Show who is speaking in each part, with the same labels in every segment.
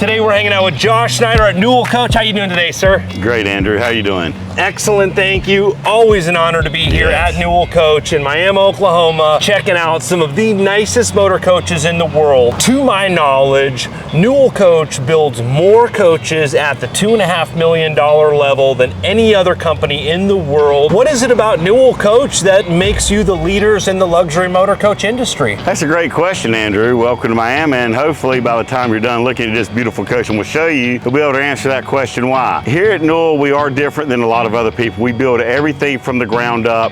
Speaker 1: Today we're hanging out with Josh Snyder at Newell Coach. How you doing today, sir?
Speaker 2: Great, Andrew. How you doing?
Speaker 1: Excellent, thank you. Always an honor to be here at Newell Coach in Miami, Oklahoma, checking out some of the nicest motor coaches in the world. To my knowledge, Newell Coach builds more coaches at the $2.5 million level than any other company in the world. What is it about Newell Coach that makes you the leaders in the luxury motor coach industry?
Speaker 2: That's a great question, Andrew. Welcome to Miami, and hopefully by the time you're done looking at this beautiful coach and we'll show you, you'll be able to answer that question why. Here at Newell, we are different than a lot of other people. We build everything from the ground up.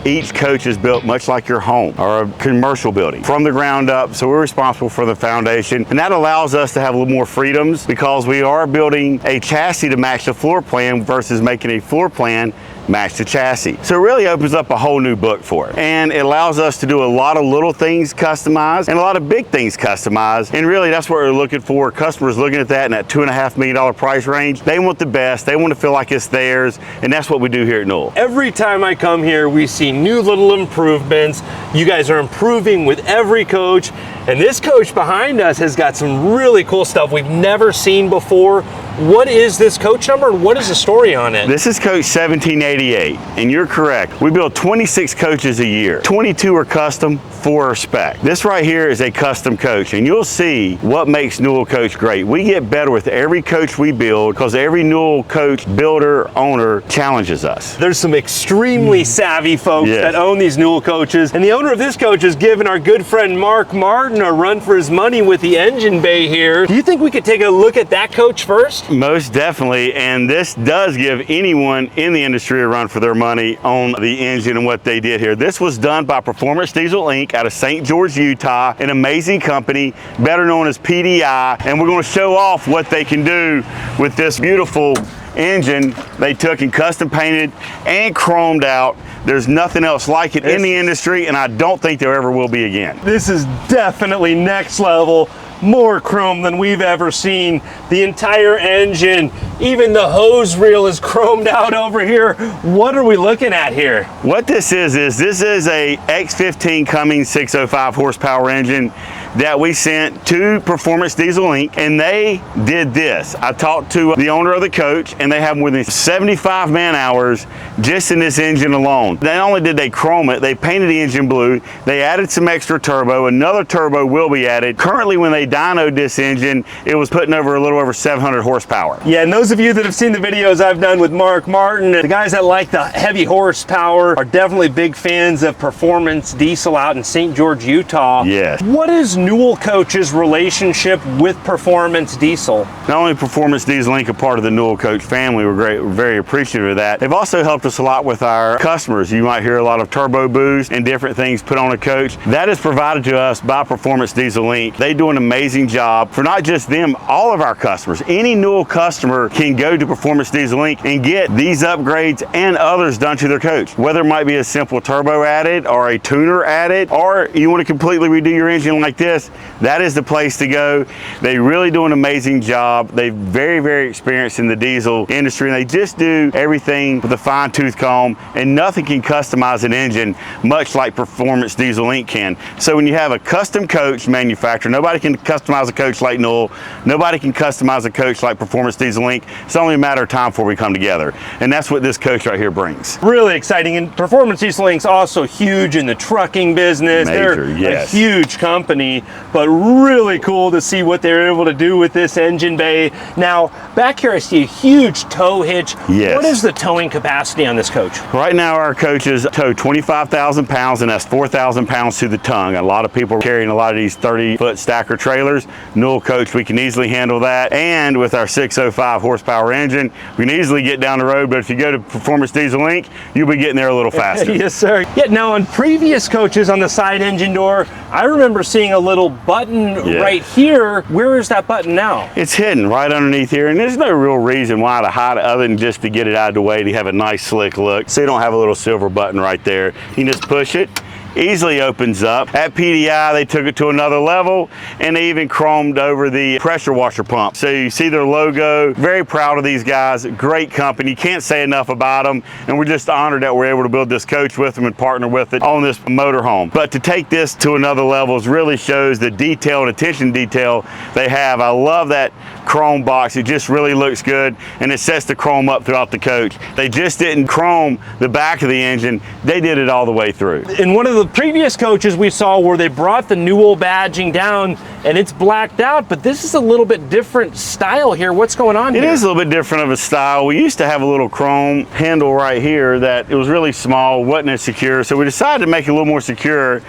Speaker 2: Each coach is built much like your home or a commercial building from the ground up. So we're responsible for the foundation, and that allows us to have a little more freedoms because we are building a chassis to match the floor plan versus making a floor plan match the chassis. So it really opens up a whole new book for it. And it allows us to do a lot of little things customized and a lot of big things customized. And really that's what we're looking for. Customers looking at that in that $2.5 million price range. They want the best. They want to feel like it's theirs. And that's what we do here at Newell.
Speaker 1: Every time I come here, we see new little improvements. You guys are improving with every coach. And this coach behind us has got some really cool stuff we've never seen before. What is this coach number and what is the story on it?
Speaker 2: This is coach 1788, and you're correct. We build 26 coaches a year. 22 are custom, 4 are spec. This right here is a custom coach, and you'll see what makes Newell Coach great. We get better with every coach we build because every Newell Coach builder, owner challenges us.
Speaker 1: There's some extremely savvy folks that own these Newell coaches, and the owner of this coach is giving our good friend Mark Martin a run for his money with the engine bay here. Do you think we could take a look at that coach first?
Speaker 2: Most definitely, and this does give anyone in the industry a run for their money on the engine and what they did here. This was done by Performance Diesel Inc. out of St. George, Utah, an amazing company, better known as PDI, and we're going to show off what they can do with this beautiful engine they took and custom painted and chromed out. There's nothing else like it in the industry, and I don't think there ever will be again.
Speaker 1: This is definitely next level. More chrome than we've ever seen. The entire engine, even the hose reel is chromed out over here. What are we looking at here?
Speaker 2: What this is a X15 Cummins 605 horsepower engine that we sent to Performance Diesel Inc. and they did this. I talked to the owner of the coach, and they have more than 75 man hours just in this engine alone. Not only did they chrome it, they painted the engine blue, they added some extra turbo, another turbo will be added. Currently when they dynoed this engine, it was putting over a little over 700 horsepower.
Speaker 1: Yeah, and those of you that have seen the videos I've done with Mark Martin, the guys that like the heavy horsepower are definitely big fans of Performance Diesel out in St. George, Utah.
Speaker 2: Yes.
Speaker 1: What is Newell Coach's relationship with Performance Diesel?
Speaker 2: Not only Performance Diesel Inc. a part of the Newell Coach family, we're very appreciative of that. They've also helped us a lot with our customers. You might hear a lot of turbo boost and different things put on a coach. That is provided to us by Performance Diesel Inc. They do an amazing job for not just them, all of our customers. Any Newell customer can go to Performance Diesel Inc. and get these upgrades and others done to their coach. Whether it might be a simple turbo added or a tuner added, or you want to completely redo your engine like this, that is the place to go. They really do an amazing job. They're very experienced in the diesel industry, and they just do everything with a fine-tooth comb, and nothing can customize an engine much like Performance Diesel Inc. can. So when you have a custom coach manufacturer, nobody can customize a coach like Newell, nobody can customize a coach like Performance Diesel Inc. It's only a matter of time before we come together, and that's what this coach right here brings.
Speaker 1: Really exciting, and Performance Diesel Inc.'s also huge in the trucking business.
Speaker 2: Major,
Speaker 1: they're a huge company, but really cool to see what they're able to do with this engine bay. Now, back here I see a huge tow hitch.
Speaker 2: Yes.
Speaker 1: What is the towing capacity on this coach?
Speaker 2: Right now our coaches tow 25,000 pounds, and that's 4,000 pounds to the tongue. A lot of people are carrying a lot of these 30-foot stacker trailers. Newell Coach, we can easily handle that, and with our 605 horsepower engine, we can easily get down the road, but if you go to Performance Diesel Inc., you'll be getting there a little faster.
Speaker 1: Yes, sir. Yeah, now on previous coaches on the side engine door, I remember seeing a little button right here. Where is that button now?
Speaker 2: It's hidden right underneath here, and there's no real reason why to hide it other than just to get it out of the way to have a nice slick look. So you don't have a little silver button right there. You can just push it easily opens up. At PDI, they took it to another level, and they even chromed over the pressure washer pump. So you see their logo. Very proud of these guys. Great company. Can't say enough about them, and we're just honored that we're able to build this coach with them and partner with it on this motorhome. But to take this to another level really shows the detail and attention to detail they have. I love that chrome box. It just really looks good, and it sets the chrome up throughout the coach. They just didn't chrome the back of the engine. They did it all the way through.
Speaker 1: In one of the previous coaches we saw where they brought the Newell badging down and it's blacked out, but this is a little bit different style here. What's going on here?
Speaker 2: It is a little bit different of a style. We used to have a little chrome handle right here that it was really small, wasn't as secure, so we decided to make it a little more secure.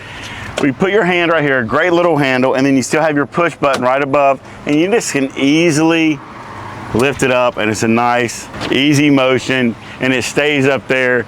Speaker 2: We put your hand right here, a great little handle, and then you still have your push button right above, and you just can easily lift it up, and it's a nice, easy motion, and it stays up there.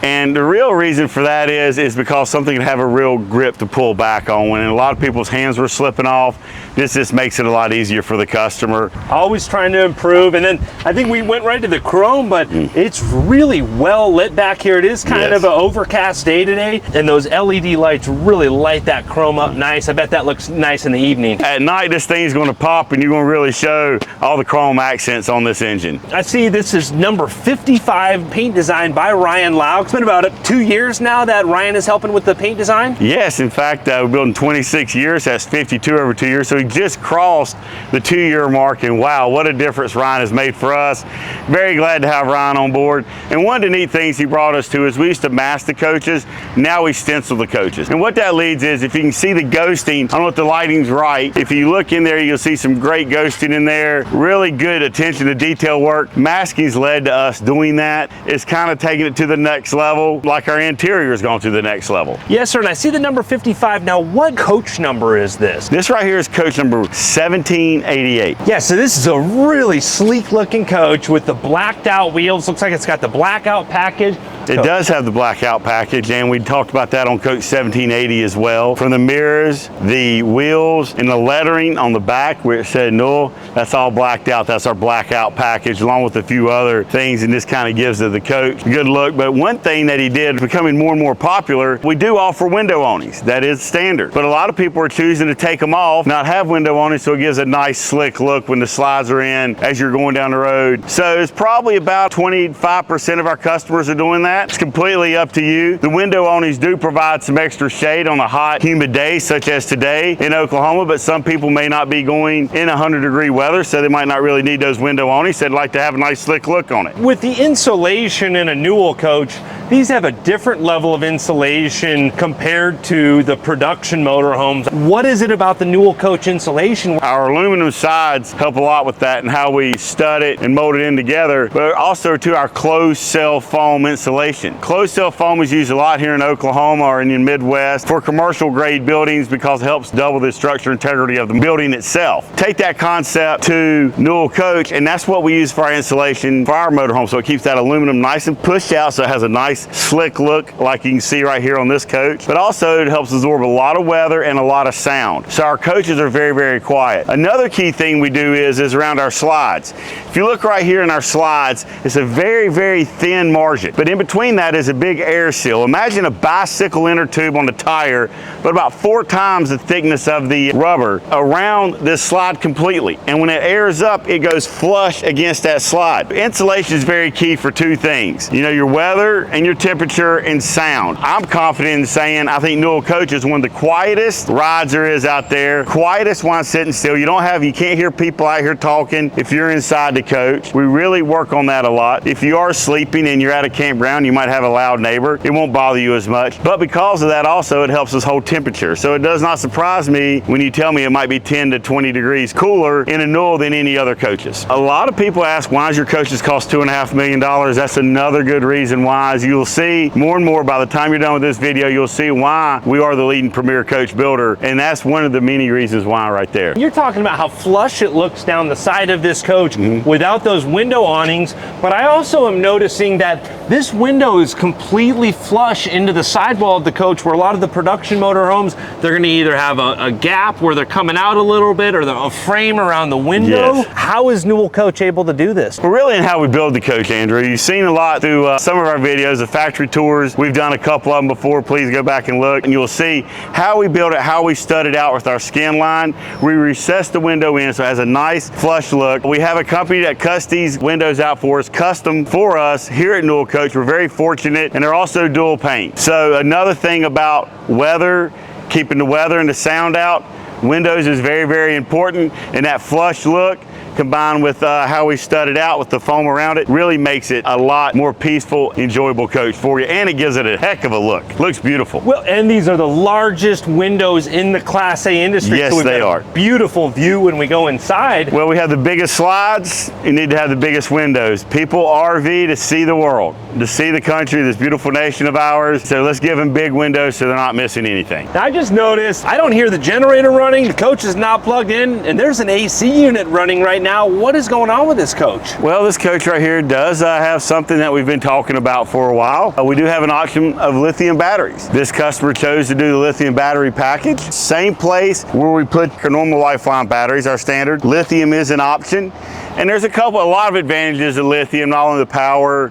Speaker 2: And the real reason for that is because something can have a real grip to pull back on. When a lot of people's hands were slipping off, this just makes it a lot easier for the customer.
Speaker 1: Always trying to improve. And then I think we went right to the chrome, but it's really well lit back here. It is kind of an overcast day today, and those LED lights really light that chrome up nice. I bet that looks nice in the evening.
Speaker 2: At night, this thing's going to pop, and you're going to really show all the chrome accents on this engine.
Speaker 1: I see this is number 55 paint design by Ryan Lau. It's been about 2 years now that Ryan is helping with the paint design?
Speaker 2: Yes, in fact, we're building 26 years. That's 52 over 2 years. So he just crossed the 2-year mark, and wow, what a difference Ryan has made for us. Very glad to have Ryan on board. And one of the neat things he brought us to is we used to mask the coaches. Now we stencil the coaches. And what that leads is, if you can see the ghosting, I don't know if the lighting's right. If you look in there, you'll see some great ghosting in there. Really good attention to detail work. Masking's led to us doing that. It's kind of taking it to the next level, like our interior has gone to the next level.
Speaker 1: Yes, sir, and I see the number 55. Now, what coach number is this?
Speaker 2: This right here is coach number 1788.
Speaker 1: Yeah, so this is a really sleek looking coach with the blacked out wheels. Looks like it's got the blackout package.
Speaker 2: It does have the blackout package, and we talked about that on coach 1780 as well. From the mirrors, the wheels, and the lettering on the back where it said Newell, that's all blacked out. That's our blackout package, along with a few other things, and this kind of gives the coach a good look. But one thing that he did, becoming more and more popular, we do offer window awnings. That is standard. But a lot of people are choosing to take them off, not have window awnings, so it gives a nice slick look when the slides are in as you're going down the road. So it's probably about 25% of our customers are doing that. It's completely up to you. The window awnings do provide some extra shade on a hot, humid day, such as today in Oklahoma, but some people may not be going in 100-degree weather, so they might not really need those window awnings. They'd like to have a nice slick look on it.
Speaker 1: With the insulation in a Newell coach, these have a different level of insulation compared to the production motorhomes. What is it about the Newell coach insulation?
Speaker 2: Our aluminum sides help a lot with that and how we stud it and mold it in together, but also to our closed cell foam insulation. Closed cell foam is used a lot here in Oklahoma or in the Midwest for commercial grade buildings because it helps double the structural integrity of the building itself. Take that concept to Newell coach, and that's what we use for our insulation for our motorhome, so it keeps that aluminum nice and pushed out so it has a nice slick look like you can see right here on this coach, but also it helps absorb a lot of weather and a lot of sound. So our coaches are very, very quiet. Another key thing we do is around our slides. If you look right here in our slides, it's a very, very thin margin, but in between that is a big air seal. Imagine a bicycle inner tube on the tire, but about 4 times the thickness of the rubber around this slide completely. And when it airs up, it goes flush against that slide. Insulation is very key for 2 things. You know, your weather and your temperature and sound. I'm confident in saying I think Newell coach is one of the quietest rides there is out there. Quietest while sitting still. You can't hear people out here talking if you're inside the coach. We really work on that a lot. If you are sleeping and you're at a campground, you might have a loud neighbor. It won't bother you as much. But because of that also, it helps us hold temperature. So it does not surprise me when you tell me it might be 10 to 20 degrees cooler in a Newell than any other coaches. A lot of people ask, why does your coaches cost $2.5 million? That's another good reason why. As you'll see more and more by the time you're done with this video, you'll see why we are the leading premier coach builder. And that's one of the many reasons why right there.
Speaker 1: You're talking about how flush it looks down the side of this coach without those window awnings, but I also am noticing that this window is completely flush into the sidewall of the coach, where a lot of the production motorhomes, they're going to either have a gap where they're coming out a little bit or a frame around the window.
Speaker 2: Yes.
Speaker 1: How is Newell coach able to do this?
Speaker 2: Well, really in how we build the coach, Andrew. You've seen a lot through some of our videos, the factory tours, we've done a couple of them before. Please go back and look, and you'll see how we built it, how we studded out with our skin line. We recessed the window in so it has a nice flush look. We have a company that cuts these windows out for us, custom for us here at Newell Coach. We're very fortunate, and they're also dual pane. So another thing about weather, keeping the weather and the sound out, windows is very, very important, and that flush look combined with how we studded out with the foam around it really makes it a lot more peaceful, enjoyable coach for you, and it gives it a heck of a look. Looks beautiful.
Speaker 1: Well, and these are the largest windows in the Class A industry.
Speaker 2: Yes,
Speaker 1: so
Speaker 2: they are.
Speaker 1: Beautiful view when we go inside.
Speaker 2: Well, we have the biggest slides. You need to have the biggest windows. People RV to see the world, to see the country, this beautiful nation of ours. So let's give them big windows so they're not missing anything.
Speaker 1: Now, I just noticed I don't hear the generator running. The coach is not plugged in, and there's an AC unit running right now. What is going on with this coach?
Speaker 2: Well, this coach right here does have something that we've been talking about for a while. We do have an option of lithium batteries. This customer chose to do the lithium battery package. Same place where we put our normal lifeline batteries, our standard. Lithium is an option. And there's a lot of advantages of lithium, not only the power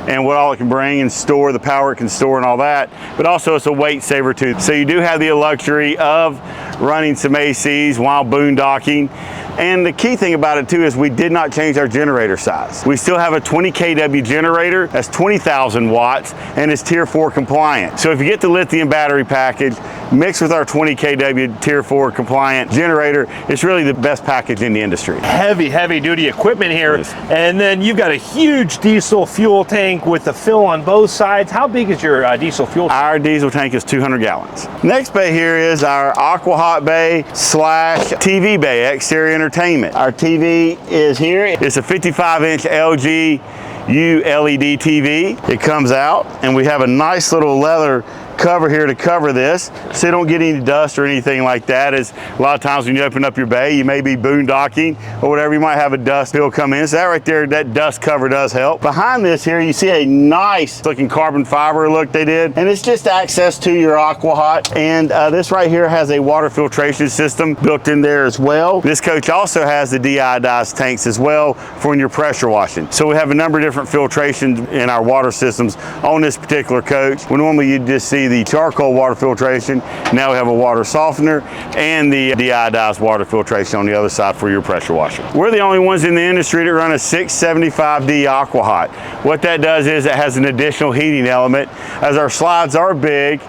Speaker 2: and what all it can bring and store, the power it can store and all that, but also it's a weight saver too. So you do have the luxury of running some ACs while boondocking. And the key thing about it too is we did not change our generator size. We still have a 20 kW generator, that's 20,000 watts, and it's Tier 4 compliant. So if you get the lithium battery package, mixed with our 20 kW Tier 4 compliant generator, it's really the best package in the industry.
Speaker 1: Heavy duty equipment here. Yes. And then you've got a huge diesel fuel tank with the fill on both sides. How big is your diesel fuel tank?
Speaker 2: Our diesel tank is 200 gallons. Next bay here is our aqua hot bay / TV bay, exterior entertainment. Our TV is here. It's a 55-inch LG ULED TV. It comes out, and we have a nice little leather cover here to cover this so you don't get any dust or anything like that. As a lot of times when you open up your bay, you may be boondocking or whatever, you might have a dust bill come in. So that right there, that dust cover does help. Behind this here, you see a nice looking carbon fiber look they did, and it's just access to your aqua hot. And this right here has a water filtration system built in there as well. This coach also has the deionized tanks as well for when you're pressure washing. So we have a number of different filtrations in our water systems on this particular coach. When normally you just see the charcoal water filtration, now we have a water softener and the deionized water filtration on the other side for your pressure washer. We're the only ones in the industry that run a 675D aqua hot. What that does is it has an additional heating element. As our slides are big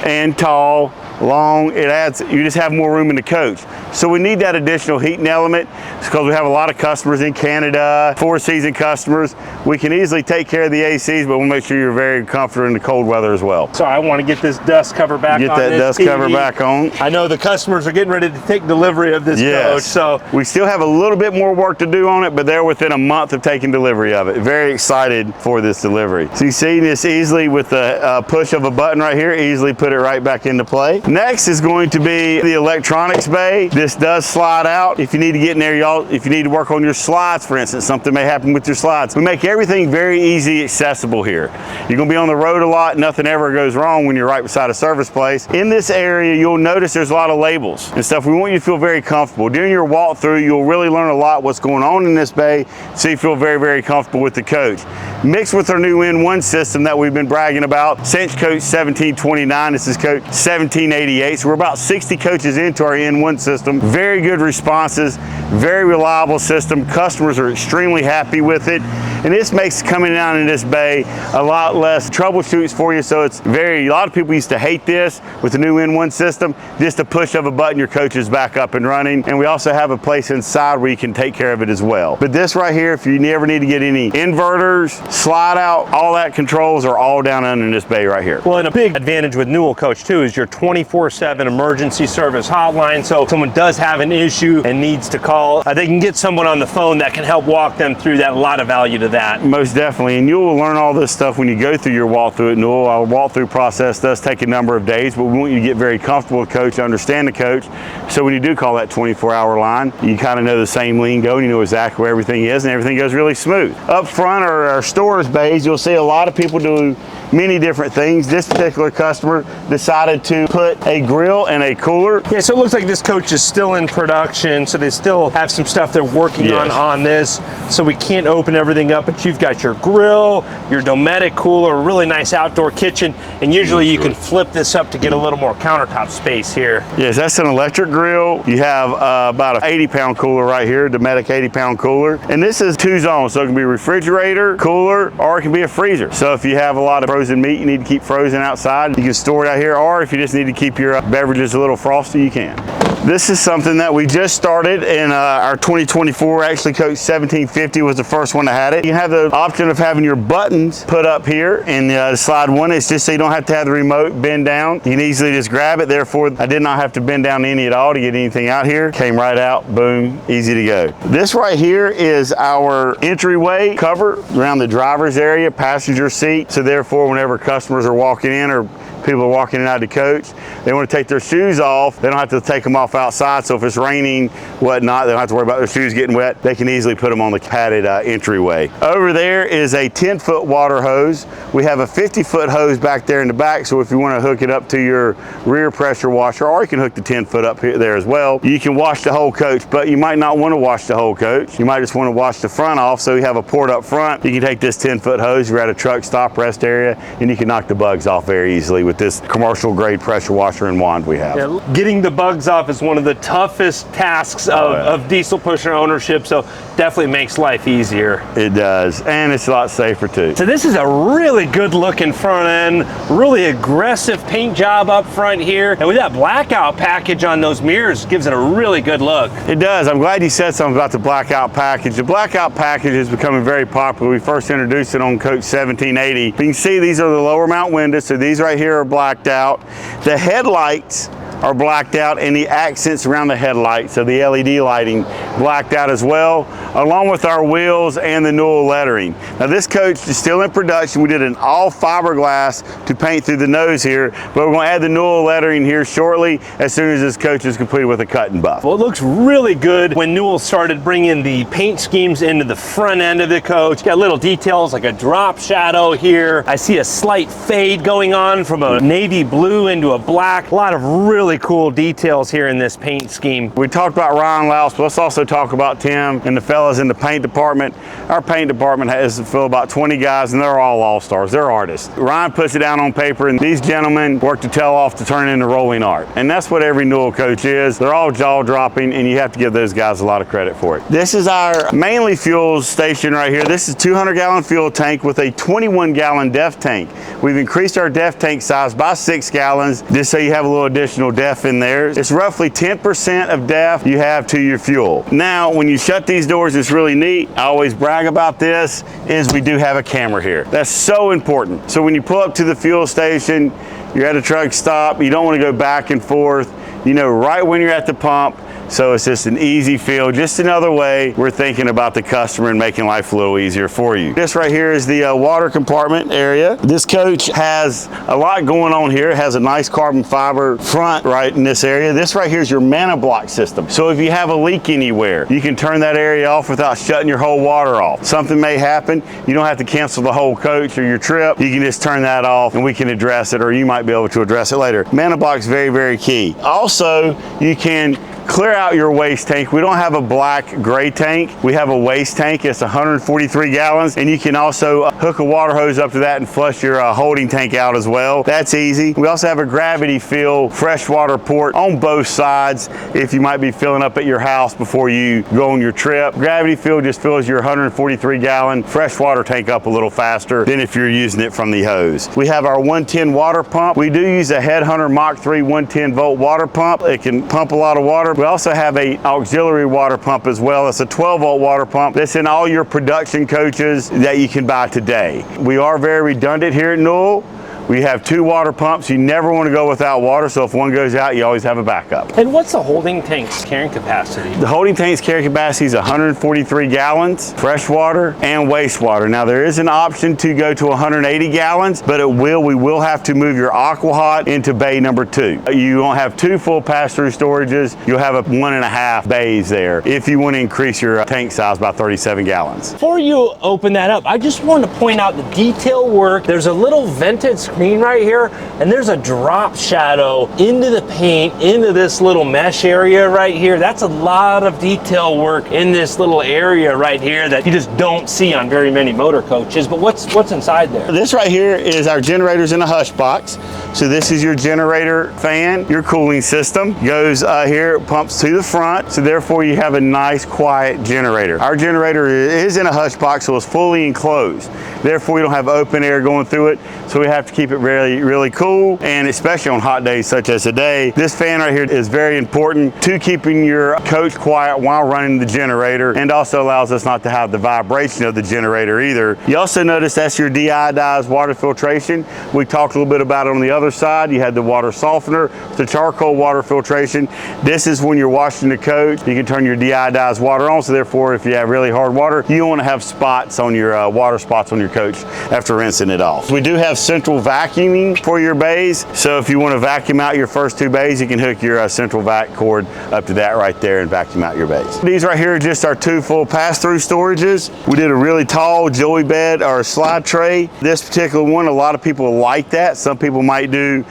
Speaker 2: and tall, long, it adds, you just have more room in the coach. So we need that additional heating element because we have a lot of customers in Canada, 4-season customers. We can easily take care of the ACs, but we'll make sure you're very comfortable in the cold weather as well.
Speaker 1: So I want to get this dust cover back on.
Speaker 2: Get that dust cover back on.
Speaker 1: I know the customers are getting ready to take delivery of this coach. So
Speaker 2: we still have a little bit more work to do on it, but they're within a month of taking delivery of it. Very excited for this delivery. So you see this easily with the push of a button right here, easily put it right back into play. Next is going to be the electronics bay. This does slide out. If you need to get in there, y'all, if you need to work on your slides, for instance, something may happen with your slides. We make everything very easy accessible here. You're gonna be on the road a lot, nothing ever goes wrong when you're right beside a service place. In this area, you'll notice there's a lot of labels and stuff. We want you to feel very comfortable. During your walkthrough, you'll really learn a lot what's going on in this bay, so you feel very, very comfortable with the coach. Mixed with our new N1 system that we've been bragging about, since coach 1729, this is coach 1788. So we're about 60 coaches into our N1 system. Very good responses, very reliable system. Customers are extremely happy with it. And this makes coming down in this bay a lot less troubleshoots for you. So it's a lot of people used to hate this with the new N1 system. Just a push of a button, your coach is back up and running. And we also have a place inside where you can take care of it as well. But this right here, if you never need to get any inverters, slide out, all that controls are all down under this bay right here.
Speaker 1: Well, and a big advantage with Newell Coach too is your 24/7 emergency service hotline. So if someone does have an issue and needs to call, they can get someone on the phone that can help walk them through that. A lot of value to that.
Speaker 2: Most definitely, and you will learn all this stuff when you go through your walkthrough at Newell. Our walkthrough process does take a number of days, but we want you to get very comfortable with coach, understand the coach. So when you do call that 24-hour line, you kind of know the same lingo, and you know exactly where everything is, and everything goes really smooth. Up front are our storage bays. You'll see a lot of people do many different things. This particular customer decided to put a grill and a cooler.
Speaker 1: Yeah, so it looks like this coach is still in production, so they still have some stuff they're working on this, so we can't open everything up, but you've got your grill, your Dometic cooler, a really nice outdoor kitchen, and usually you can flip this up to get a little more countertop space here.
Speaker 2: Yes, that's an electric grill. You have about an 80-pound cooler right here, Dometic 80-pound cooler, and this is 2 zones, so it can be a refrigerator, cooler, or it can be a freezer. So if you have a lot of frozen meat you need to keep frozen outside, you can store it out here, or if you just need to keep your beverages a little frosty, you can. This is something that we just started in our 2024. Actually, Coach 1750 was the first one that had it. You have the option of having your buttons put up here, and the slide one is just so you don't have to have the remote bend down. You can easily just grab it. Therefore, I did not have to bend down any at all to get anything out here. Came right out, boom, easy to go. This right here is our entryway cover around the driver's area, passenger seat. So therefore, whenever customers are walking in or people are walking in and out of the coach, they want to take their shoes off. They don't have to take them off outside. So if it's raining, whatnot, they don't have to worry about their shoes getting wet. They can easily put them on the padded entryway. Over there is a 10-foot water hose. We have a 50-foot hose back there in the back. So if you want to hook it up to your rear pressure washer, or you can hook the 10-foot up here there as well. You can wash the whole coach, but you might not want to wash the whole coach. You might just want to wash the front off. So you have a port up front. You can take this 10-foot hose, you're at a truck stop rest area, and you can knock the bugs off very easily with this commercial grade pressure washer and wand we have.
Speaker 1: Yeah, getting the bugs off is one of the toughest tasks of diesel pusher ownership, so definitely makes life easier.
Speaker 2: It does, and it's a lot safer too.
Speaker 1: So this is a really good looking front end, really aggressive paint job up front here, and with that blackout package on those mirrors, gives it a really good look.
Speaker 2: It does. I'm glad you said something about the blackout package. The blackout package is becoming very popular. We first introduced it on Coach 1780. You can see these are the lower mount windows, so these right here are blacked out. The headlights are blacked out, and the accents around the headlights, so the LED lighting, blacked out as well, along with our wheels and the Newell lettering. Now this coach is still in production. We did an all fiberglass to paint through the nose here, but we're going to add the Newell lettering here shortly as soon as this coach is completed with a cut and buff.
Speaker 1: Well, it looks really good when Newell started bringing the paint schemes into the front end of the coach. Got little details like a drop shadow here. I see a slight fade going on from a navy blue into a black. A lot of really cool details here in this paint scheme.
Speaker 2: We talked about Ryan Louse, but let's also talk about Tim and the fellas in the paint department. Our paint department has filled about 20 guys, and they're all all-stars. They're artists. Ryan puts it down on paper, and these gentlemen work the tail off to turn it into rolling art. And that's what every Newell coach is. They're all jaw-dropping, and you have to give those guys a lot of credit for it. This is our mainly fuel station right here. This is a 200-gallon fuel tank with a 21-gallon def tank. We've increased our def tank size by 6 gallons, just so you have a little additional def in there. It's roughly 10% of def you have to your fuel. Now, when you shut these doors, it's really neat. I always brag about this, is we do have a camera here. That's so important. So when you pull up to the fuel station, you're at a truck stop, you don't want to go back and forth. You know right when you're at the pump, so it's just an easy feel, just another way we're thinking about the customer and making life a little easier for you. This right here is the water compartment area. This coach has a lot going on here. It has a nice carbon fiber front right in this area. This right here is your mana block system. So if you have a leak anywhere, you can turn that area off without shutting your whole water off. Something may happen, you don't have to cancel the whole coach or your trip. You can just turn that off and we can address it, or you might be able to address it later. Mana block is very, very key. Also, you can clear out your waste tank. We don't have a black gray tank. We have a waste tank. It's 143 gallons, and you can also hook a water hose up to that and flush your holding tank out as well. That's easy. We also have a gravity fill freshwater port on both sides if you might be filling up at your house before you go on your trip. Gravity fill just fills your 143 gallon freshwater tank up a little faster than if you're using it from the hose. We have our 110 water pump. We do use a Headhunter Mach 3 110 volt water pump. It can pump a lot of water. We also have a auxiliary water pump as well. It's a 12 volt water pump that's in all your production coaches that you can buy today. We are very redundant here at Newell. We have 2 water pumps. You never want to go without water, so if one goes out, you always have a backup.
Speaker 1: And what's the holding tank's carrying capacity?
Speaker 2: The holding tank's carrying capacity is 143 gallons, fresh water and wastewater. Now there is an option to go to 180 gallons, but we will have to move your aqua hot into bay number 2. You won't have 2 full pass-through storages. You'll have a 1.5 bays there if you want to increase your tank size by 37 gallons.
Speaker 1: Before you open that up, I just want to point out the detail work. There's a little vented screen right here, and there's a drop shadow into the paint, into this little mesh area right here. That's a lot of detail work in this little area right here that you just don't see on very many motor coaches. But what's inside there?
Speaker 2: This right here is our generators in a hush box. So this is your generator fan. Your cooling system goes here, pumps to the front. So therefore you have a nice quiet generator. Our generator is in a hush box, so it's fully enclosed. Therefore you don't have open air going through it. So we have to keep it really, really cool. And especially on hot days such as today, this fan right here is very important to keeping your coach quiet while running the generator, and also allows us not to have the vibration of the generator either. You also notice that's your de-iodized water filtration. We talked a little bit about it on the other side. You had the water softener, the charcoal water filtration. This is when you're washing the coach, you can turn your de-iodized water on. So therefore, if you have really hard water, you don't want to have spots on your water spots on your coach after rinsing it off. We do have central vacuuming for your bays. So if you want to vacuum out your first 2 bays, you can hook your central vac cord up to that right there and vacuum out your bays. These right here are just our 2 full pass-through storages. We did a really tall joey bed or slide tray. This particular one, a lot of people like that. Some people might do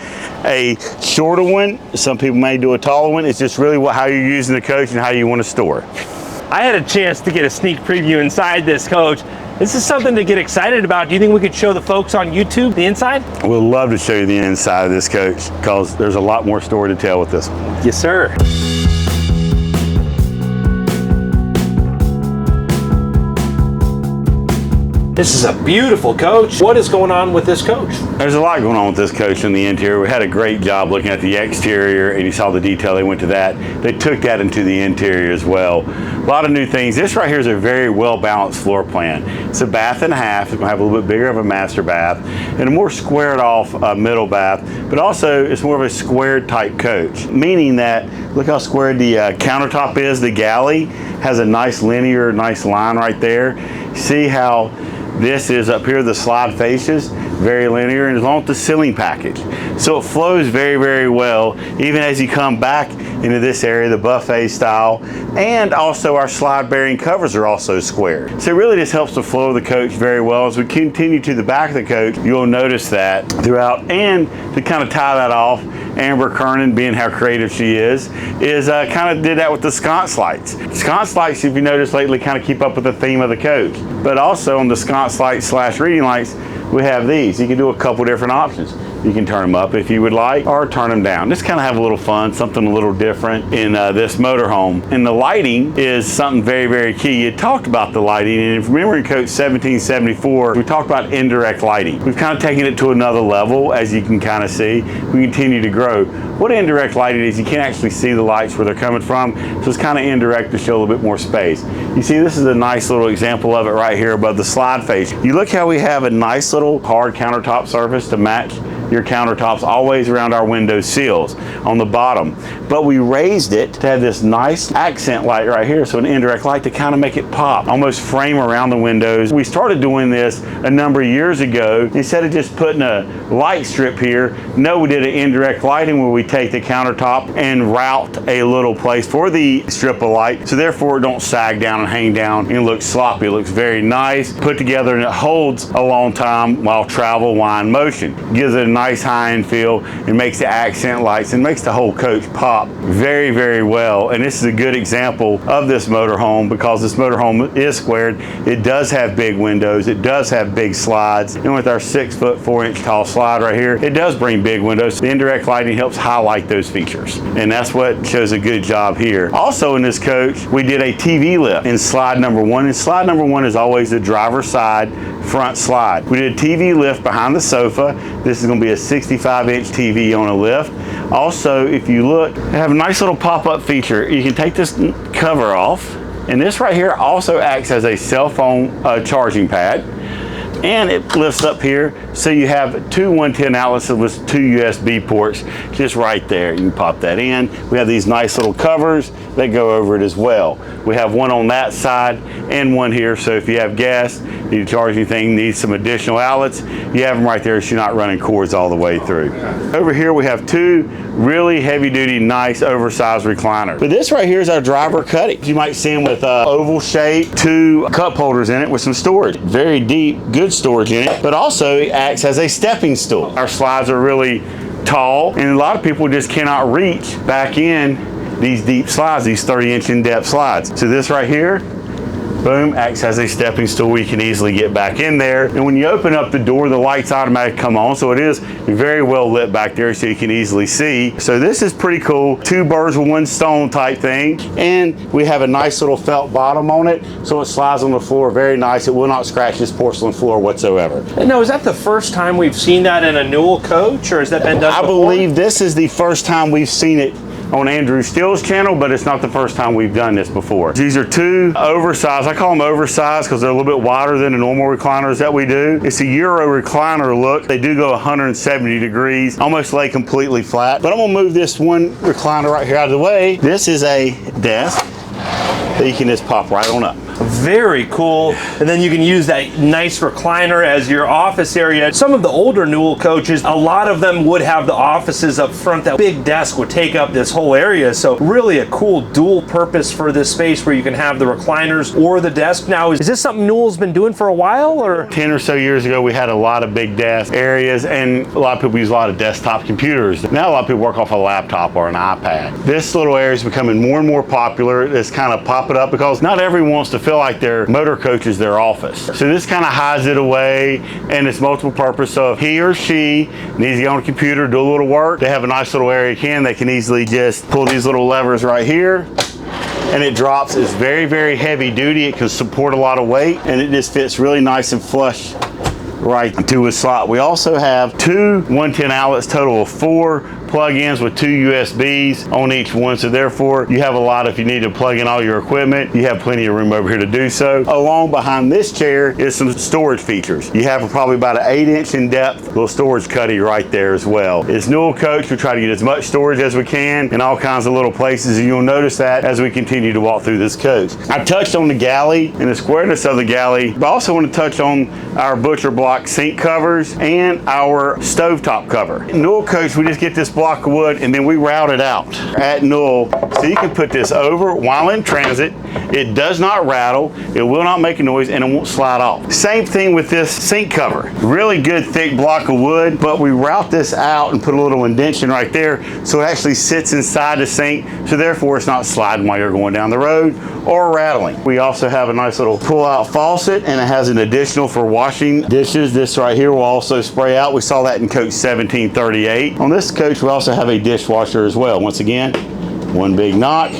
Speaker 2: a shorter one. Some people may do a taller one. It's just really how you're using the coach and how you want to store.
Speaker 1: I had a chance to get a sneak preview inside this coach. This is something to get excited about. Do you think we could show the folks on YouTube the inside?
Speaker 2: We'd love to show you the inside of this coach because there's a lot more story to tell with this one.
Speaker 1: Yes, sir. This is a beautiful coach. What is going on with this coach?
Speaker 2: There's a lot going on with this coach in the interior. We had a great job looking at the exterior, and you saw the detail they went to that. They took that into the interior as well. A lot of new things. This right here is a very well-balanced floor plan. It's a bath and a half. It's going to have a little bit bigger of a master bath and a more squared off middle bath, but also it's more of a squared type coach, meaning that look how squared the countertop is. The Galley has a nice linear, nice line right there. See how this is up here, the slide faces, very linear, and along with the ceiling package. So it flows very, very well, even as you come back into this area, the buffet style, and also our slide bearing covers are also square. So it really just helps the flow of the coach very well. As we continue to the back of the coach, you'll notice that throughout. And to kind of tie that off, Amber Kernan, being how creative she is kind of did that with the sconce lights. Sconce lights, if you notice lately, kind of keep up with the theme of the coach. But also on the sconce lights / reading lights, we have these. You can do a couple different options. You can turn them up if you would like, or turn them down. Just kind of have a little fun, something a little different in this motorhome. And the lighting is something very, very key. You talked about the lighting, and if you remember in Coach 1774, we talked about indirect lighting. We've kind of taken it to another level, as you can kind of see. We continue to grow. What indirect lighting is, you can't actually see the lights where they're coming from, so it's kind of indirect to show a little bit more space. You see, this is a nice little example of it right here above the slide face. You look how we have a nice little hard countertop surface to match your countertops always around our window sills on the bottom, but we raised it to have this nice accent light right here, so an indirect light to kind of make it pop, almost frame around the windows. We started doing this a number of years ago. Instead of just putting a light strip here, no, we did an indirect lighting where we take the countertop and route a little place for the strip of light, so therefore it don't sag down and hang down and look sloppy. It looks very nice, put together, and it holds a long time while travel, while in motion. Gives it a nice high-end feel and makes the accent lights and makes the whole coach pop very, very well. And this is a good example of this motorhome because this motorhome is squared. It does have big windows. It does have big slides. And with our 6 foot 4 inch tall slide right here, it does bring big windows. The indirect lighting helps highlight those features. And that's what shows a good job here. Also in this coach, we did a TV lift in slide number 1. And slide number 1 is always the driver's side front slide. We did a TV lift behind the sofa. This is going to be a 65-inch TV on a lift. Also, if you look, I have a nice little pop-up feature. You can take this cover off, and this right here also acts as a cell phone charging pad. and it lifts up here, so you have two 110 outlets with two USB ports just right there. You can pop that in. We have these nice little covers that go over it as well. We have one on that side and one here, so if you have gas, need to charge anything, need some additional outlets, you have them right there so you're not running cords all the way through. Over here we have two really heavy duty, nice oversized recliners. But this right here is our driver cutting. You might see them with oval shape, two cup holders in it with some storage. Very deep, good storage in it, but also it acts as a stepping stool. Our slides are really tall, and a lot of people just cannot reach back in these deep slides, these 30-inch in-depth slides. So this right here, boom, acts as a stepping stool. We can easily get back in there. And when you open up the door, the lights automatically come on. So it is very well lit back there so you can easily see. So this is pretty cool. Two birds with one stone type thing. And we have a nice little felt bottom on it. So it slides on the floor very nice. It will not scratch this porcelain floor whatsoever.
Speaker 1: And now, is that the first time we've seen that in a Newell coach, or has that been done
Speaker 2: I
Speaker 1: before?
Speaker 2: believe this is the first time we've seen it on Andrew Steele's channel, but it's not the first time we've done this before. These are two oversized, I call them oversized because they're a little bit wider than the normal recliners that we do. It's a Euro recliner look. They do go 170 degrees, almost lay completely flat. But I'm gonna move this one recliner right here out of the way. This is a desk that you can just pop right on up.
Speaker 1: Very cool. And then you can use that nice recliner as your office area. Some of the older Newell coaches, a lot of them would have the offices up front. That big desk would take up this whole area. So really a cool dual purpose for this space where you can have the recliners or the desk. Now, is this something Newell's been doing for a while, or?
Speaker 2: 10 or so years ago, we had a lot of big desk areas, and a lot of people use a lot of desktop computers. Now a lot of people work off a laptop or an iPad. This little area is becoming more and more popular. It's kind of pop it up because not everyone wants to feel like their motor coach is their office. So this kind of hides it away, and it's multiple purpose. So if he or she needs to get on a computer, do a little work, they have a nice little area they can easily just pull these little levers right here, and it drops. It's very, very heavy duty. It can support a lot of weight, and it just fits really nice and flush right to his slot. We also have two 110 outlets, total of 4 plug-ins with 2 USBs on each one. So therefore, you have a lot if you need to plug in all your equipment. You have plenty of room over here to do so. Along behind this chair is some storage features. You have probably about an 8-inch in depth little storage cuddy right there as well. It's Newell coach. We try to get as much storage as we can in all kinds of little places, and you'll notice that as we continue to walk through this coach. I touched on the galley and the squareness of the galley, but I also want to touch on our butcher block sink covers and our stovetop cover. In Newell coach, we just get this block of wood and then we route it out at Newell, so you can put this over while in transit. It does not rattle, it will not make a noise, and it won't slide off. Same thing with this sink cover. Really good thick block of wood, but we route this out and put a little indentation right there so it actually sits inside the sink, so therefore it's not sliding while you're going down the road or rattling. We also have a nice little pull-out faucet, and it has an additional for washing dishes. This right here will also spray out. We saw that in coach 1738. On this coach, we also have a dishwasher as well. Once again, one big knock.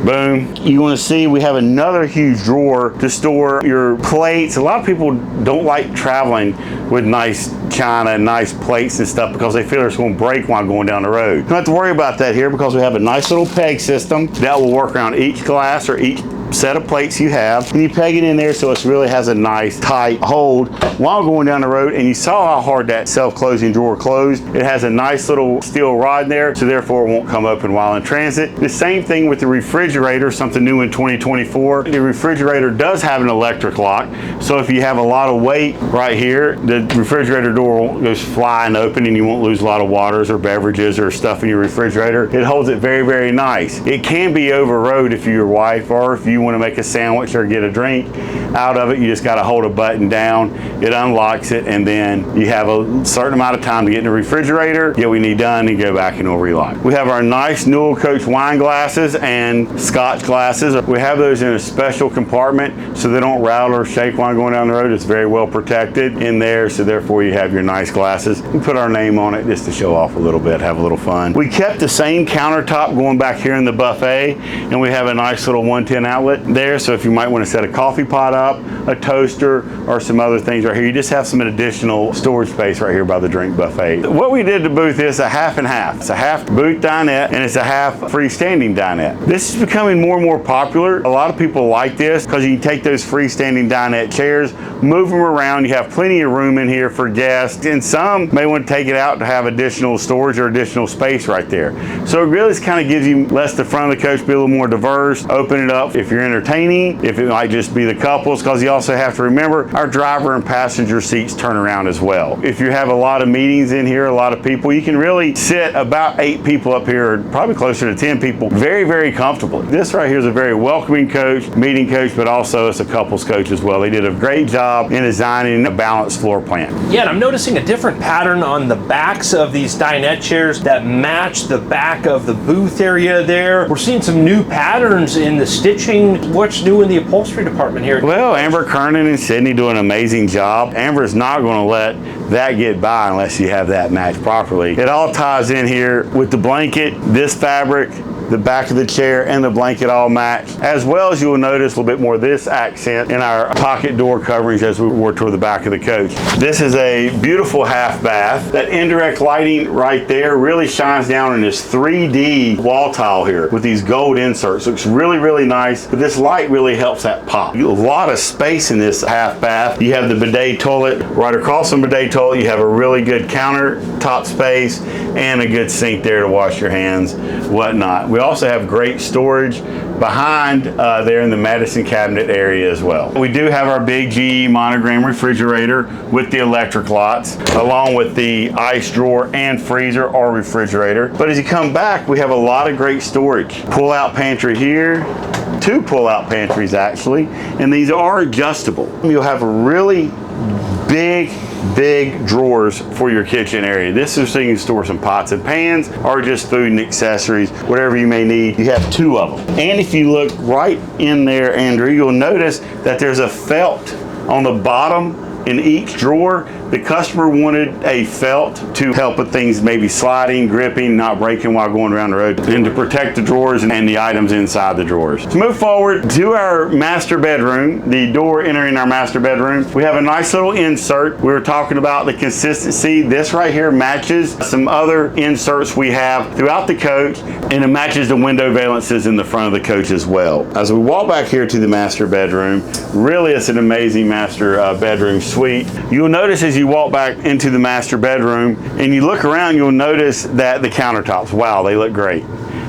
Speaker 2: Boom. You want to see we have another huge drawer to store your plates. A lot of people don't like traveling with nice china, nice plates and stuff because they feel it's going to break while going down the road. You don't have to worry about that here because we have a nice little peg system that will work around each glass or each set of plates you have, and you peg it in there so it really has a nice tight hold while going down the road. And you saw how hard that self-closing drawer closed. It has a nice little steel rod there, so therefore it won't come open while in transit. The same thing with the refrigerator, something new in 2024. The refrigerator does have an electric lock, so if you have a lot of weight right here, the refrigerator door won't go flying open and you won't lose a lot of waters or beverages or stuff in your refrigerator. It holds it very, very nice. It can be overrode if you're your wife, or if you want to make a sandwich or get a drink out of it, you just got to hold a button down, it unlocks it, and then you have a certain amount of time to get in the refrigerator, get what you need done, and go back and it'll relock. We have our nice Newell coach wine glasses and scotch glasses. We have those in a special compartment so they don't rattle or shake while going down the road. It's very well protected in there, so therefore you have your nice glasses. We put our name on it just to show off a little bit, have a little fun. We kept the same countertop going back here in the buffet, and we have a nice little 110 outlet outlet there. So if you might want to set a coffee pot up, a toaster, or some other things right here, you just have some additional storage space right here by the drink buffet. What we did to booth is a half and half. It's a half booth dinette and it's a half freestanding dinette. This is becoming more and more popular. A lot of people like this because you can take those freestanding dinette chairs, move them around. You have plenty of room in here for guests, and some may want to take it out to have additional storage or additional space right there. So it really kind of gives you less the front of the coach, be a little more diverse. Open it up if you're entertaining, if it might just be the couples, because you also have to remember our driver and passenger seats turn around as well. If you have a lot of meetings in here, a lot of people, you can really sit about 8 people up here, probably closer to 10 people, very, very comfortably. This right here is a very welcoming coach, meeting coach, but also it's a couples coach as well. They did a great job in designing a balanced floor plan.
Speaker 1: Yeah, and I'm noticing a different pattern on the backs of these dinette chairs that match the back of the booth area there. We're seeing some new patterns in the stitching. What's new in the upholstery department here?
Speaker 2: Well, Amber Kernan and Sydney do an amazing job. Amber's not going to let that get by unless you have that matched properly. It all ties in here with the blanket, this fabric, the back of the chair and the blanket all match, as well as you will notice a little bit more of this accent in our pocket door coverings as we work toward the back of the coach. This is a beautiful half bath. That indirect lighting right there really shines down in this 3D wall tile here with these gold inserts. Looks really, really nice, but this light really helps that pop. A lot of space in this half bath. You have the bidet toilet right across from the bidet toilet. You have a really good countertop space and a good sink there to wash your hands, whatnot. We also have great storage behind there in the medicine cabinet area as well. We do have our big GE monogram refrigerator with the electric lots, along with the ice drawer and freezer or refrigerator. But as you come back, we have a lot of great storage. Pull-out pantry here, 2 pull-out pantries actually, and these are adjustable. You'll have a really big drawers for your kitchen area. This is so you can store some pots and pans or just food and accessories, whatever you may need. You have 2 of them. And if you look right in there, Andrew, you'll notice that there's a felt on the bottom in each drawer. The customer wanted a felt to help with things maybe sliding, gripping, not breaking while going around the road, and to protect the drawers and the items inside the drawers. To move forward to our master bedroom, the door entering our master bedroom, we have a nice little insert. We were talking about the consistency. This right here matches some other inserts we have throughout the coach, and it matches the window valances in the front of the coach as well. As we walk back here to the master bedroom, really it's an amazing master bedroom suite. You'll notice as you walk back into the master bedroom and you look around, you'll notice that the countertops, wow, they look great.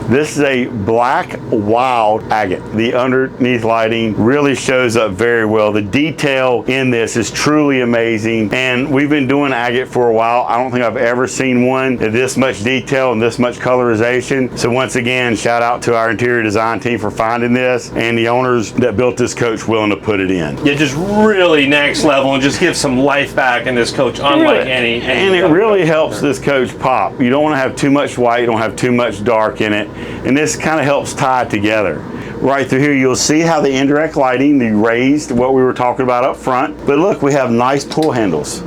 Speaker 2: This is a black wild agate. The underneath lighting really shows up very well. The detail in this is truly amazing, and we've been doing agate for a while. I don't think I've ever seen one at this much detail and this much colorization. So once again, shout out to our interior design team for finding this and the owners that built this coach willing to put it in.
Speaker 1: Yeah, just really next level and just give some life back in this coach, unlike any
Speaker 2: and it really helps this coach pop. You don't want to have too much white, you don't have too much dark in it. And this kind of helps tie it together. Right through here, you'll see how the indirect lighting, the raised, what we were talking about up front. But look, we have nice pull handles.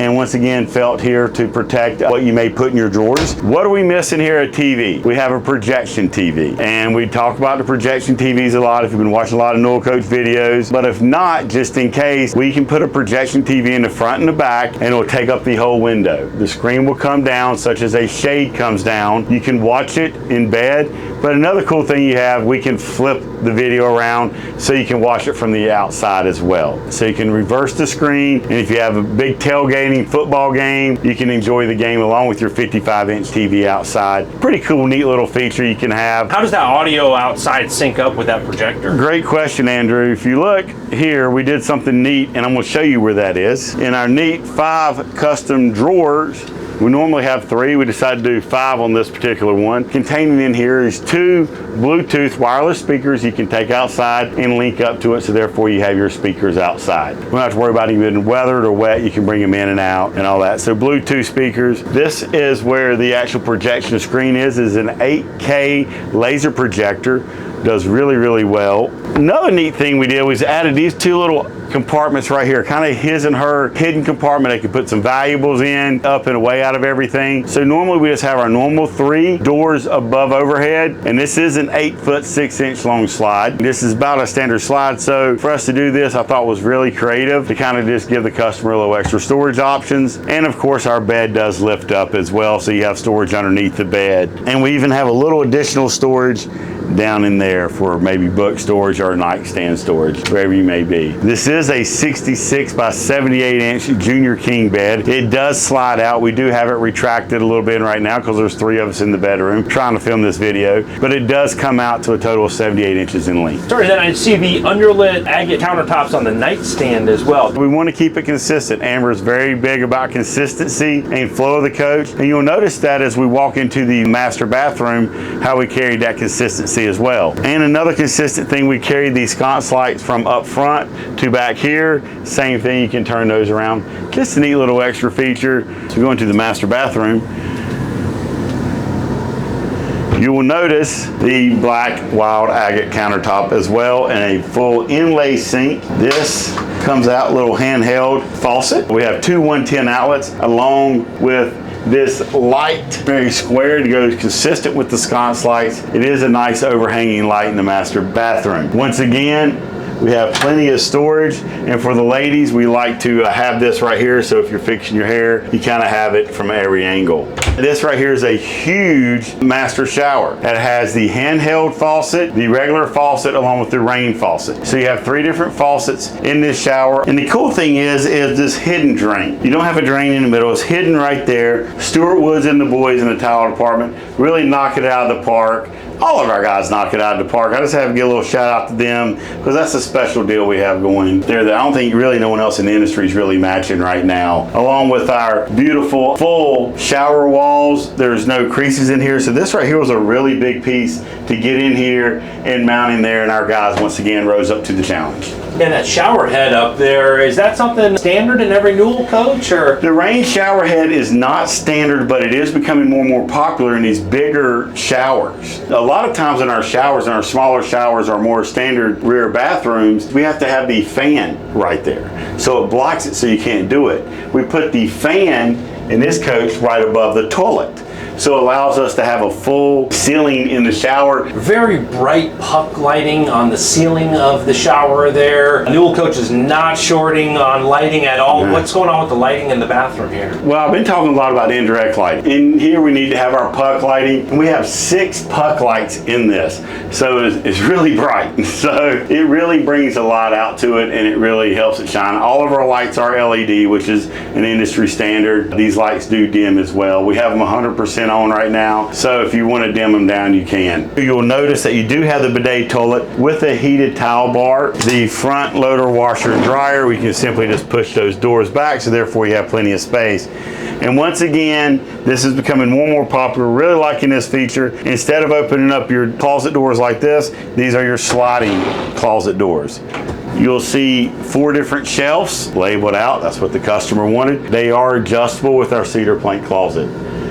Speaker 2: And once again, felt here to protect what you may put in your drawers. What are we missing here at TV? We have a projection TV. And we talk about the projection TVs a lot if you've been watching a lot of Newell Coach videos. But if not, just in case, we can put a projection TV in the front and the back and it'll take up the whole window. The screen will come down such as a shade comes down. You can watch it in bed. But another cool thing you have, we can flip the video around so you can watch it from the outside as well. So you can reverse the screen, and if you have a big tailgating football game, you can enjoy the game along with your 55-inch TV outside. Pretty cool, neat little feature you can have.
Speaker 1: How does that audio outside sync up with that projector?
Speaker 2: Great question, Andrew. If you look here, we did something neat, and I'm going to show you where that is. In our neat 5 custom drawers, we normally have 3. We decided to do 5 on this particular one. Containing in here is 2 Bluetooth wireless speakers you can take outside and link up to it, so therefore you have your speakers outside. You don't have to worry about even weathered or wet. You can bring them in and out and all that. So Bluetooth speakers. This is where the actual projection screen is an 8K laser projector. Does really, really well. Another neat thing we did was added these 2 little compartments right here, kind of his and her hidden compartment. They could put some valuables in, up and away out of everything. So normally we just have our normal 3 doors above overhead, and this is an 8-foot 6-inch long slide. This is about a standard slide, so for us to do this, I thought was really creative to kind of just give the customer a little extra storage options. And of course, our bed does lift up as well, so you have storage underneath the bed. And we even have a little additional storage down in there for maybe book storage or nightstand storage, wherever you may be. This is a 66 by 78 inch junior king bed. It does slide out. We do have it retracted a little bit right now because there's 3 of us in the bedroom trying to film this video, but it does come out to a total of 78 inches in length.
Speaker 1: Sorry, then I see the underlit agate countertops on the nightstand as well.
Speaker 2: We want to keep it consistent. Amber is very big about consistency and flow of the coach, and you'll notice that as we walk into the master bathroom, how we carried that consistency as well. And another consistent thing, we carried these sconce lights from up front to back here. Same thing, you can turn those around. Just a neat little extra feature. So we go into the master bathroom. You will notice the black wild agate countertop as well, and a full inlay sink. This comes out little handheld faucet. We have 2 110 outlets along with this light, very square, to go consistent with the sconce lights. It is a nice overhanging light in the master bathroom. Once again, we have plenty of storage, and for the ladies, we like to have this right here, so if you're fixing your hair, you kind of have it from every angle. This right here is a huge master shower. It has the handheld faucet, the regular faucet, along with the rain faucet. So you have 3 different faucets in this shower. And the cool thing is this hidden drain. You don't have a drain in the middle. It's hidden right there. Stuart Woods and the boys in the towel department really knock it out of the park. All of our guys knock it out of the park. I just have to give a little shout out to them because that's a special deal we have going there that I don't think really no one else in the industry is really matching right now. Along with our beautiful full shower walls, there's no creases in here. So this right here was a really big piece to get in here and mount in there, and our guys once again rose up to the challenge.
Speaker 1: And that shower head up there, is that something standard in every Newell coach, or?
Speaker 2: The rain shower head is not standard, but it is becoming more and more popular in these bigger showers. A lot of times in our showers, in our smaller showers, our more standard rear bathrooms, we have to have the fan right there. So it blocks it so you can't do it. We put the fan in this coach right above the toilet. So it allows us to have a full ceiling in the shower.
Speaker 1: Very bright puck lighting on the ceiling of the shower there. Newell Coach is not shorting on lighting at all.
Speaker 2: Yeah.
Speaker 1: What's going on with the lighting in the bathroom here?
Speaker 2: Well, I've been talking a lot about indirect lighting. In here we need to have our puck lighting, and we have 6 puck lights in this. So it's really bright. So it really brings a lot out to it, and it really helps it shine. All of our lights are LED, which is an industry standard. These lights do dim as well. We have them 100% on right now, so if you want to dim them down, you can. You'll notice that you do have the bidet toilet with a heated towel bar. The front loader washer and dryer, we can simply just push those doors back, so therefore you have plenty of space. And once again, this is becoming more and more popular. Really liking this feature. Instead of opening up your closet doors like this, these are your sliding closet doors. You'll see 4 different shelves labeled out. That's what the customer wanted. They are adjustable with our cedar plank closet.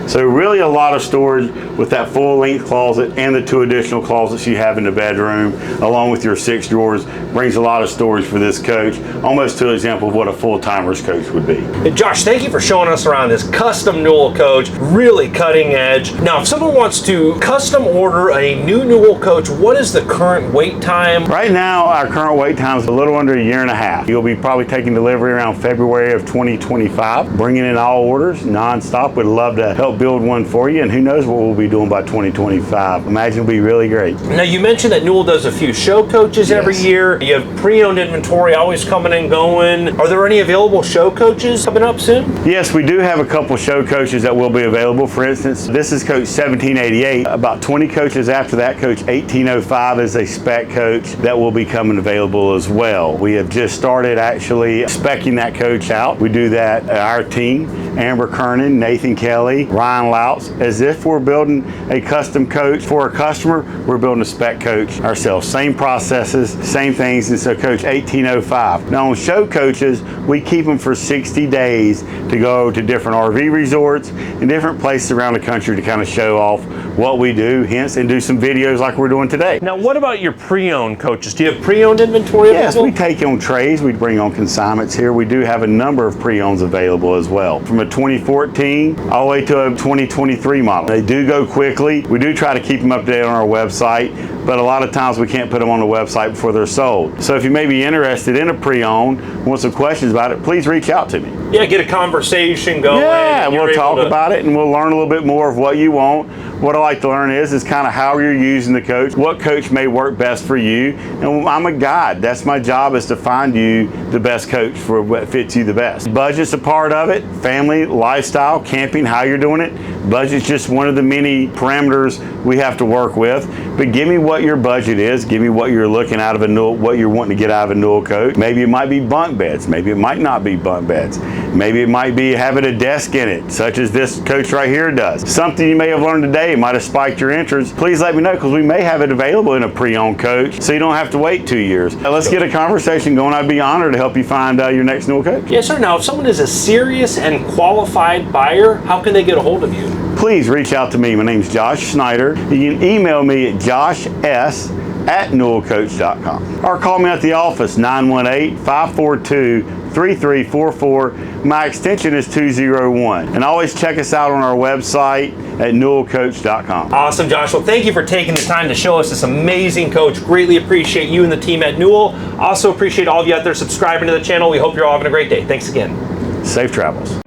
Speaker 2: So really a lot of storage with that full length closet and the 2 additional closets you have in the bedroom, along with your 6 drawers, brings a lot of storage for this coach, almost to an example of what a full-timer's coach would be.
Speaker 1: Hey, Josh, thank you for showing us around this custom Newell coach, really cutting edge. Now, if someone wants to custom order a new Newell coach, what is the current wait time?
Speaker 2: Right now, our current wait time is a little under 1.5 years. You'll be probably taking delivery around February of 2025, bringing in all orders nonstop. We'd love to help build one for you, and who knows what we'll be doing by 2025. Imagine it'll be really great.
Speaker 1: Now, you mentioned that Newell does a few show coaches every year. You have pre-owned inventory always coming and going. Are there any available show coaches coming up soon?
Speaker 2: Yes, we do have a couple show coaches that will be available. For instance, this is coach 1788. About 20 coaches after that, coach 1805 is a spec coach that will be coming available as well. We have just started actually speccing that coach out. We do that, our team, Amber Kernan, Nathan Kelly, Ryan line louts as if we're building a custom coach for a customer. We're building a spec coach ourselves. Same processes, same things. And so Coach 1805. Now on show coaches, we keep them for 60 days to go to different RV resorts and different places around the country to kind of show off what we do, hence, and do some videos like we're doing today.
Speaker 1: Now, what about your pre-owned coaches? Do you have pre-owned inventory
Speaker 2: Yes,
Speaker 1: available?
Speaker 2: we take on trays. We bring on consignments here. We do have a number of pre-owns available as well. From a 2014 all the way to a 2023 model. They do go quickly. We do try to keep them updated on our website, but a lot of times we can't put them on the website before they're sold. So if you may be interested in a pre-owned, want some questions about it, please reach out to me.
Speaker 1: Yeah, get a conversation going.
Speaker 2: Yeah, we'll talk
Speaker 1: to...
Speaker 2: about it and we'll learn a little bit more of what you want. What I like to learn is kind of how you're using the coach, what coach may work best for you. And I'm a guide. That's my job, is to find you the best coach for what fits you the best. Budget's a part of it. Family, lifestyle, camping, how you're doing it. Budget's just one of the many parameters we have to work with. But give me what your budget is. Give me what you're looking out of a Newell, what you're wanting to get out of a Newell coach. Maybe it might be bunk beds. Maybe it might not be bunk beds. Maybe it might be having a desk in it, such as this coach right here does. Something you may have learned today might have spiked your interest. Please let me know, because we may have it available in a pre-owned coach, so you don't have to wait 2 years. Now, let's get a conversation going. I'd be honored to help you find your next Newell coach.
Speaker 1: Yes, sir. Now, if someone is a serious and qualified buyer, how can they get a hold of you?
Speaker 2: Please reach out to me. My name's Josh Snyder. You can email me at joshs@newellcoach.com or call me at the office, 918-542-3344. My extension is 201. And always check us out on our website at newellcoach.com.
Speaker 1: Awesome, Josh. Well, thank you for taking the time to show us this amazing coach. Greatly appreciate you and the team at Newell. Also appreciate all of you out there subscribing to the channel. We hope you're all having a great day. Thanks again.
Speaker 2: Safe travels.